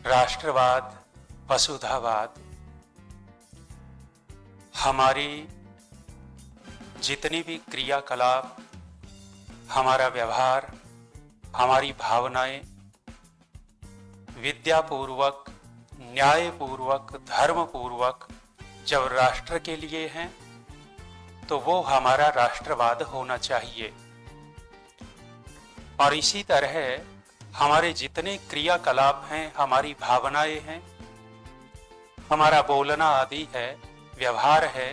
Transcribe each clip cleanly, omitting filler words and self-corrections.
राष्ट्रवाद, वसुधावाद हमारी जितनी भी क्रियाकलाप, हमारा व्यवहार, हमारी भावनाएं विद्यापूर्वक, न्यायपूर्वक, धर्मपूर्वक जब राष्ट्र के लिए हैं तो वो हमारा राष्ट्रवाद होना चाहिए। और इसी तरह हमारे जितने क्रियाकलाप हैं, हमारी भावनाएं हैं, हमारा बोलना आदि है, व्यवहार है,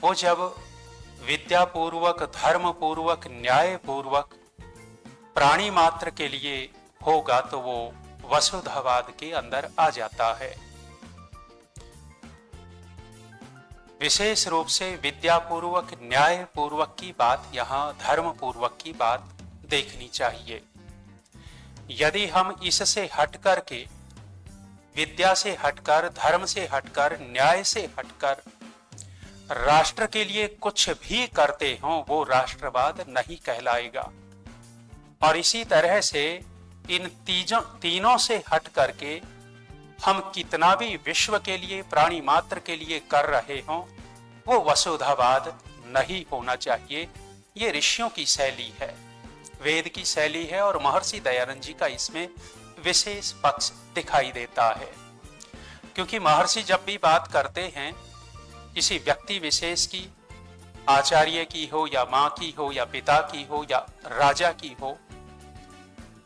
वो जब विद्यापूर्वक, धर्मपूर्वक, न्यायपूर्वक प्राणी मात्र के लिए होगा तो वो वसुधावाद के अंदर आ जाता है। विशेष रूप से विद्यापूर्वक, न्यायपूर्वक की बात यहाँ धर्मपूर्वक की बात देखनी चाहिए। यदि हम इससे हटकर के, विद्या से हटकर, धर्म से हटकर, न्याय से हटकर राष्ट्र के लिए कुछ भी करते हों, वो राष्ट्रवाद नहीं कहलाएगा। और इसी तरह से इन तीनों से हट करके हम कितना भी विश्व के लिए, प्राणी मात्र के लिए कर रहे हों, वो वसुधावाद नहीं होना चाहिए। ये ऋषियों की शैली है, वेद की शैली है, और महर्षि दयानंद जी का इसमें विशेष पक्ष दिखाई देता है। क्योंकि महर्षि जब भी बात करते हैं किसी व्यक्ति विशेष की, आचार्य की हो या माँ की हो या पिता की हो या राजा की हो,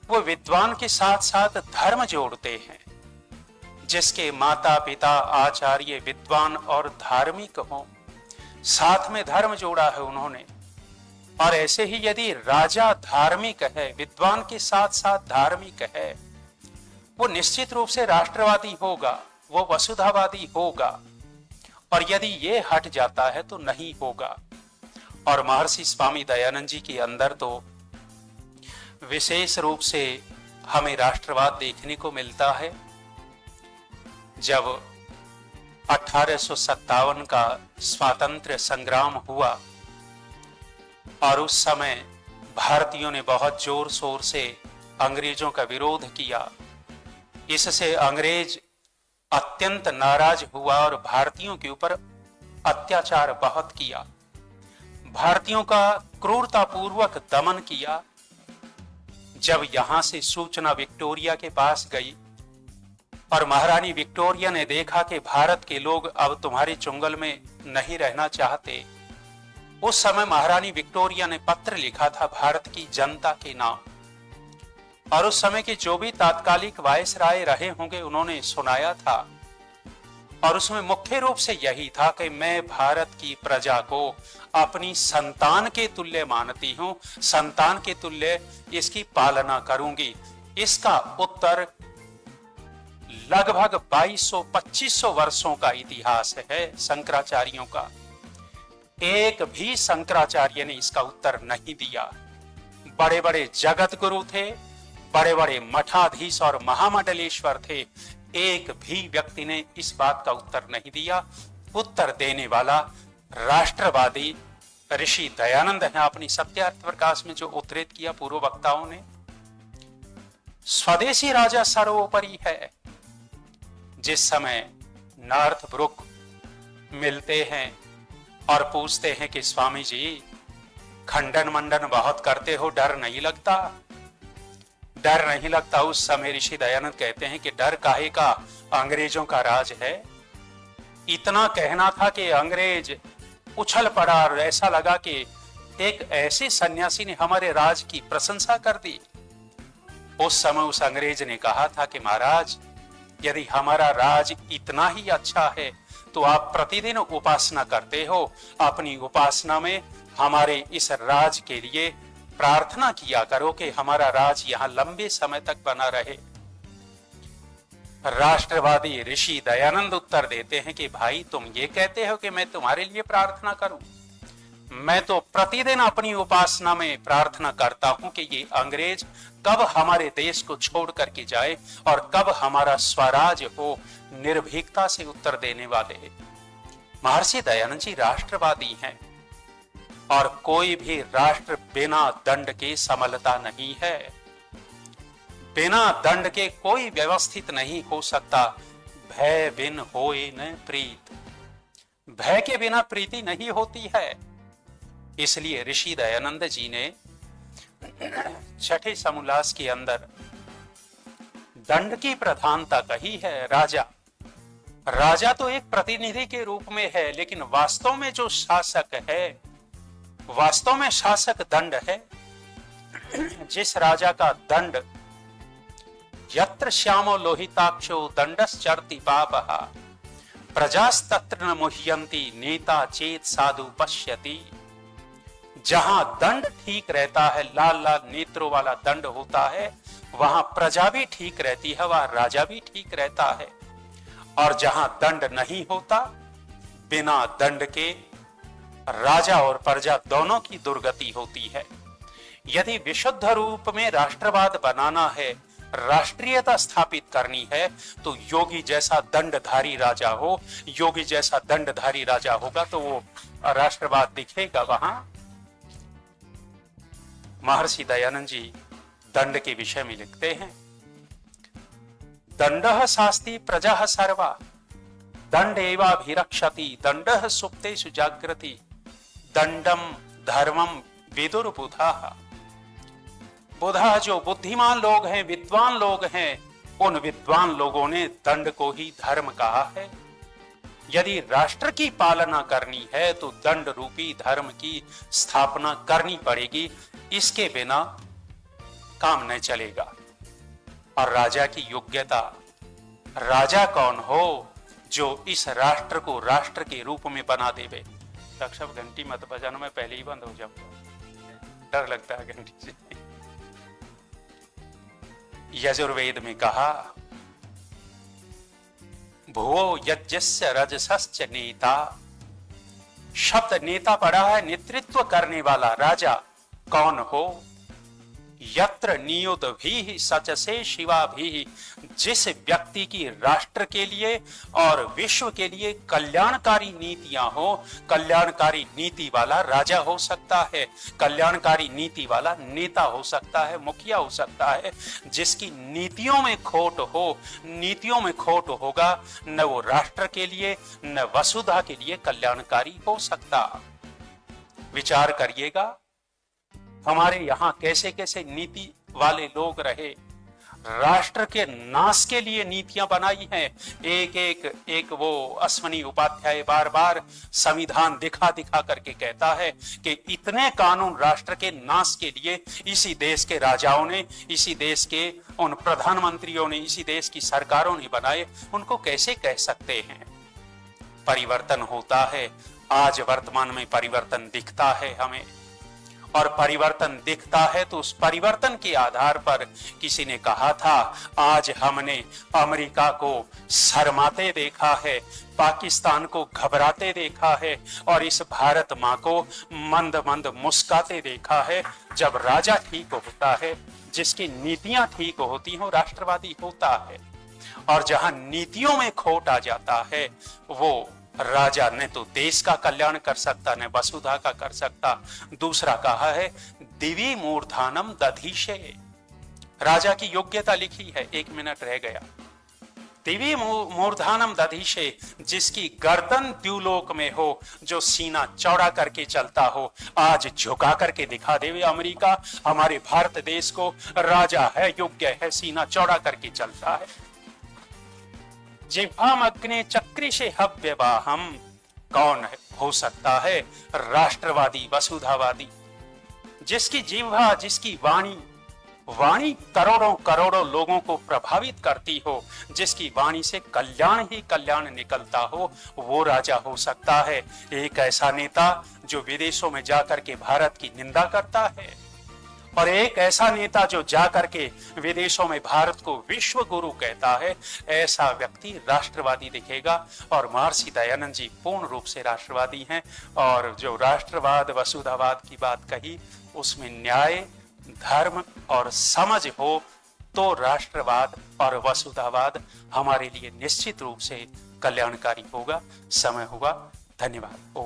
वो विद्वान के साथ साथ धर्म जोड़ते हैं। जिसके माता पिता आचार्य विद्वान और धार्मिक हों, साथ में धर्म जोड़ा है उन्होंने। और ऐसे ही यदि राजा धार्मिक है, विद्वान के साथ साथ धार्मिक है, वो निश्चित रूप से राष्ट्रवादी होगा, वो वसुधावादी होगा। और यदि ये हट जाता है तो नहीं होगा। और महर्षि स्वामी दयानंद जी के अंदर तो विशेष रूप से हमें राष्ट्रवाद देखने को मिलता है। जब 1857 का स्वातंत्र्य संग्राम हुआ और उस समय भारतीयों ने बहुत जोर शोर से अंग्रेजों का विरोध किया, इससे अंग्रेज अत्यंत नाराज हुआ और भारतीयों के ऊपर अत्याचार बहुत किया, भारतीयों का क्रूरतापूर्वक दमन किया। जब यहां से सूचना विक्टोरिया के पास गई और महारानी विक्टोरिया ने देखा कि भारत के लोग अब तुम्हारे चुंगल में नहीं रहना चाहते, उस समय महारानी विक्टोरिया ने पत्र लिखा था भारत की जनता के नाम। और उस समय के जो भी तात्कालिक वायसराय रहे होंगे उन्होंने सुनाया था। और उसमें मुख्य रूप से यही था कि मैं भारत की प्रजा को अपनी संतान के तुल्य मानती हूं, संतान के तुल्य इसकी पालना करूंगी। इसका उत्तर लगभग 2200-2500 वर्षों का इतिहास है शंकराचार्यों का। एक भी शंकराचार्य ने इसका उत्तर नहीं दिया। बड़े बड़े जगत गुरु थे, बड़े बड़े मठाधीश और महामंडलेश्वर थे, एक भी व्यक्ति ने इस बात का उत्तर नहीं दिया। उत्तर देने वाला राष्ट्रवादी ऋषि दयानंद है। अपनी सत्यार्थ प्रकाश में जो उद्धृत किया पूर्व वक्ताओं ने, स्वदेशी राजा सर्वोपरि है। जिस समय नॉर्थ ब्रुक मिलते हैं और पूछते हैं कि स्वामी जी खंडन मंडन बहुत करते हो, डर नहीं लगता? डर नहीं लगता? उस समय ऋषि दयानंद कहते हैं कि डर काहे का, अंग्रेजों का राज है। इतना कहना था कि अंग्रेज उछल पड़ा और ऐसा लगा कि एक ऐसे सन्यासी ने हमारे राज की प्रशंसा कर दी। उस समय उस अंग्रेज ने कहा था कि महाराज, यदि हमारा राज इतना ही अच्छा है तो आप प्रतिदिन उपासना करते हो, अपनी उपासना में हमारे इस राज के लिए प्रार्थना किया करो कि हमारा राज यहां लंबे समय तक बना रहे। राष्ट्रवादी ऋषि दयानंद उत्तर देते हैं कि भाई, तुम ये कहते हो कि मैं तुम्हारे लिए प्रार्थना करूं? मैं तो प्रतिदिन अपनी उपासना में प्रार्थना करता हूं कि ये अंग्रेज कब हमारे देश को छोड़ करके जाए और कब हमारा स्वराज हो। निर्भीकता से उत्तर देने वाले महर्षि दयानंद जी राष्ट्रवादी हैं। और कोई भी राष्ट्र बिना दंड के संभलता नहीं है। बिना दंड के कोई व्यवस्थित नहीं हो सकता। भय बिन होए न प्रीत, भय के बिना प्रीति नहीं होती है। इसलिए ऋषि दयानंद जी ने छठे समोल्लास के अंदर दंड की प्रधानता कही है। राजा तो एक प्रतिनिधि के रूप में है, लेकिन वास्तव में जो शासक है, वास्तव में शासक दंड है। जिस राजा का दंड, यत्र श्यामो लोहिताक्षो दंडश्चरति पापः प्रजास्तत्र न मुह्यन्ति नेता चेत साधु पश्यति। जहां दंड ठीक रहता है, लाल लाल नेत्रों वाला दंड होता है, वहां प्रजा भी ठीक रहती है, वहां राजा भी ठीक रहता है। और जहां दंड नहीं होता, बिना दंड के राजा और प्रजा दोनों की दुर्गति होती है। यदि विशुद्ध रूप में राष्ट्रवाद बनाना है, राष्ट्रीयता स्थापित करनी है, तो योगी जैसा दंडधारी राजा हो, योगी जैसा दंडधारी राजा होगा तो वो राष्ट्रवाद दिखेगा वहां। महर्षि दयानंद जी दंड के विषय में लिखते हैं, दंडः शास्ति प्रजा सर्वा दंड एवाभिरक्षति दंडः सुप्तेषु जागृति दंडम धर्मम विदुर बुधाः। बुधा जो बुद्धिमान लोग हैं, विद्वान लोग हैं, उन विद्वान लोगों ने दंड को ही धर्म कहा है। यदि राष्ट्र की पालना करनी है तो दंड रूपी धर्म की स्थापना करनी पड़ेगी, इसके बिना काम नहीं चलेगा। और राजा की योग्यता, राजा कौन हो जो इस राष्ट्र को राष्ट्र के रूप में बना देवे। डॉक्टर साहब घंटी मत बजाना, मैं पहले ही बंद हो जाऊंगा, डर लगता है घंटी से। यजुर्वेद में कहा, भुवो यज्ञस्य रजसश्च नेता। शब्द नेता पड़ा है, नेतृत्व करने वाला राजा कौन हो। यत्र नियुत भी सचसे शिवा भी, जिस व्यक्ति की राष्ट्र के लिए और विश्व के लिए कल्याणकारी नीतियां हो, कल्याणकारी नीति वाला राजा हो सकता है, कल्याणकारी नीति वाला नेता हो सकता है, मुखिया हो सकता है। जिसकी नीतियों में खोट हो, नीतियों में खोट होगा, न वो राष्ट्र के लिए न वसुधा के लिए कल्याणकारी हो सकता। विचार करिएगा, हमारे यहां कैसे कैसे नीति वाले लोग रहे, राष्ट्र के नाश के लिए नीतियां बनाई हैं। एक वो अश्वनी उपाध्याय बार बार संविधान दिखा दिखा करके कहता है कि इतने कानून राष्ट्र के नाश के लिए इसी देश के राजाओं ने, इसी देश के उन प्रधानमंत्रियों ने, इसी देश की सरकारों ने बनाए, उनको कैसे कह सकते हैं। परिवर्तन होता है, आज वर्तमान में परिवर्तन दिखता है हमें, और परिवर्तन दिखता है तो उस परिवर्तन के आधार पर किसी ने कहा था, आज हमने अमेरिका को शर्माते देखा है, पाकिस्तान को घबराते देखा है, और इस भारत मां को मंद मंद मुस्काते देखा है। जब राजा ठीक होता है, जिसकी नीतियां ठीक होती हो, राष्ट्रवादी होता है। और जहां नीतियों में खोट आ जाता है, वो राजा ने तो देश का कल्याण कर सकता, न वसुधा का कर सकता। दूसरा कहा है, दिवी मूर्धानम दधीशे। राजा की योग्यता लिखी है, 1 मिनट रह गया। दिवी मूर्धानम दधीशे, जिसकी गर्दन द्युलोक में हो, जो सीना चौड़ा करके चलता हो। आज झुका करके दिखा देवे अमेरिका हमारे भारत देश को, राजा है, योग्य है, सीना चौड़ा करके चलता है। जिह्वाम अग्ने चक्रिशे हव्यवाहम, कौन हो सकता है राष्ट्रवादी, वसुधावादी, जिसकी जिह्वा, जिसकी वाणी करोड़ों करोड़ों लोगों को प्रभावित करती हो, जिसकी वाणी से कल्याण ही कल्याण निकलता हो, वो राजा हो सकता है। एक ऐसा नेता जो विदेशों में जाकर के भारत की निंदा करता है, और एक ऐसा नेता जो जाकर के विदेशों में भारत को विश्व गुरु कहता है। ऐसा व्यक्ति राष्ट्रवादी दिखेगा। और महर्षि दयानंद जी पूर्ण रूप से राष्ट्रवादी हैं, और जो राष्ट्रवाद, वसुधावाद की बात कही, उसमें न्याय, धर्म और समझ हो तो राष्ट्रवाद और वसुधावाद हमारे लिए निश्चित रूप से कल्याणकारी होगा। समय होगा। धन्यवाद। ओम